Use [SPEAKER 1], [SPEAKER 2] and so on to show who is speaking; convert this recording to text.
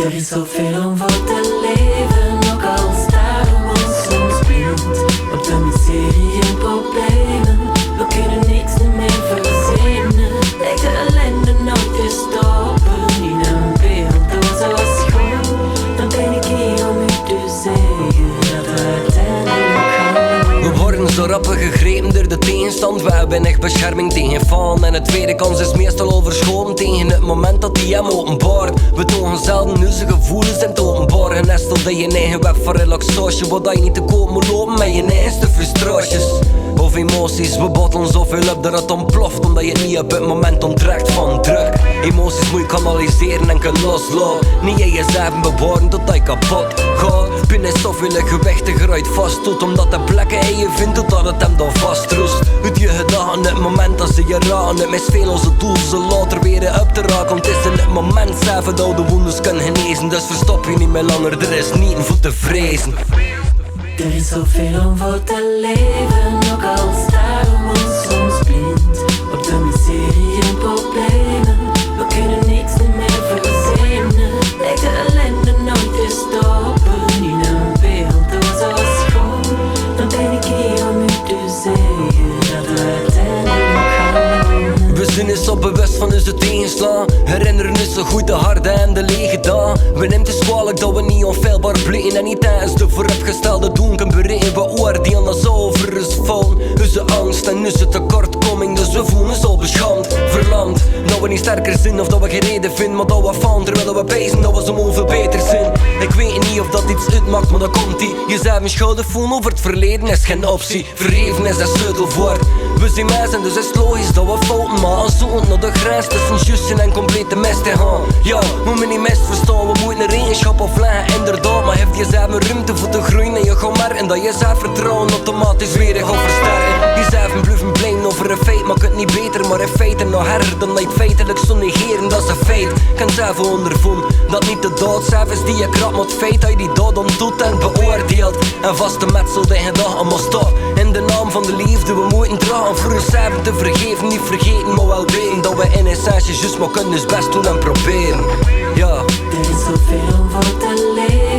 [SPEAKER 1] Er is zoveel om voor te leven, ook al staren we ons soms blind op de miserie en problemen. We kunnen niks meer verzinnen, lijkt de ellende nooit te stoppen. In een beeld dat zo schoon, dan ben ik hier om u te zeggen dat we uiteindelijk gaan.
[SPEAKER 2] We worden zo rappen gegrepen door de tegenstand. We hebben echt bescherming tegen vallen. En de tweede kans is meestal overschoten tegen het moment dat die hem openbaart. We tonen zelden onze gevoelens en het openbaar. Genesteld in je eigen web van relaxatie, wat je niet te koop moet lopen met je eigenste frustraties of emoties. We bottelen zoveel op dat het ontploft, omdat je het niet op het moment onttrekt van druk. Emoties moet je kanaliseren en kan loslaten, niet in jezelf bewaren totdat je kapot gaat. Binnen zoveel gewichtig eruit vastdoet, omdat de plekken in je vindt totdat het hem dan vastrust. Uit je gedachten, het moment dat ze je raken, het misveel onze doel, ze later weer op te raken. Want het is in het moment zelf dat oude woundes kunnen genezen. Dus verstop je niet meer langer, er is niet voor te vrezen.
[SPEAKER 1] Er is zoveel om voor te leven, ook al staren we ons soms blind op de miserie en problemen. We kunnen niks meer verzinnen, lijkt de ellende nooit te stoppen. In een beeld dat zo schoon, dan ben ik hier om u te zeggen dat we uiteindelijk gaan.
[SPEAKER 2] We zijn eens zo bewust van onze tegenslaan, herinneren ons zo goed de harde en de lege dagen. We nemen het kwalijk dat we niet onfeilbaar blijven en niet tijdens de vooropgestelde doel kunnen bereiken. We oordelen als over ons vallen, onze angst en onze tekortkoming. Dus we voelen ons al beschaamd, verlamd. Dat we niet sterker zijn of dat we geen reden vinden, maar dat we vallen terwijl we bezig dat we zo veel beter zijn. Ik weet niet of dat iets uitmaakt, maar dat komt ie. Jezelf een schuldig voelen over het verleden is geen optie. Vergeven is een sleutelwoord. We zijn mensen, dus is het logisch dat we fouten maken. Zoeken naar de grens tussen juisten en complete mist te gaan. Ja, moet me niet misverstaan, we moeten een regenschap afleggen, inderdaad. Maar heeft jezelf een ruimte voor te groeien en je gaat merken dat je zelfvertrouwen automatisch weer gaat versterken. Jezelf blijven blijven over een feit, maakt het niet beter, maar in feite nog harder dan dat je het feitelijk zo negeren, dat is een feit. Kan zelf ondervoelen dat niet de dood zelf is die je krap, maar het feit dat je die dood ontdoet en beoordeelt. En vaste metsel de dag allemaal stop. In de naam van de liefde, we moeten dragen voor onszelf te vergeven, niet vergeten, maar wel weten dat we in essentie juist maar kunnen ons best doen en proberen. Ja.
[SPEAKER 1] Er is zoveel om voor te leven.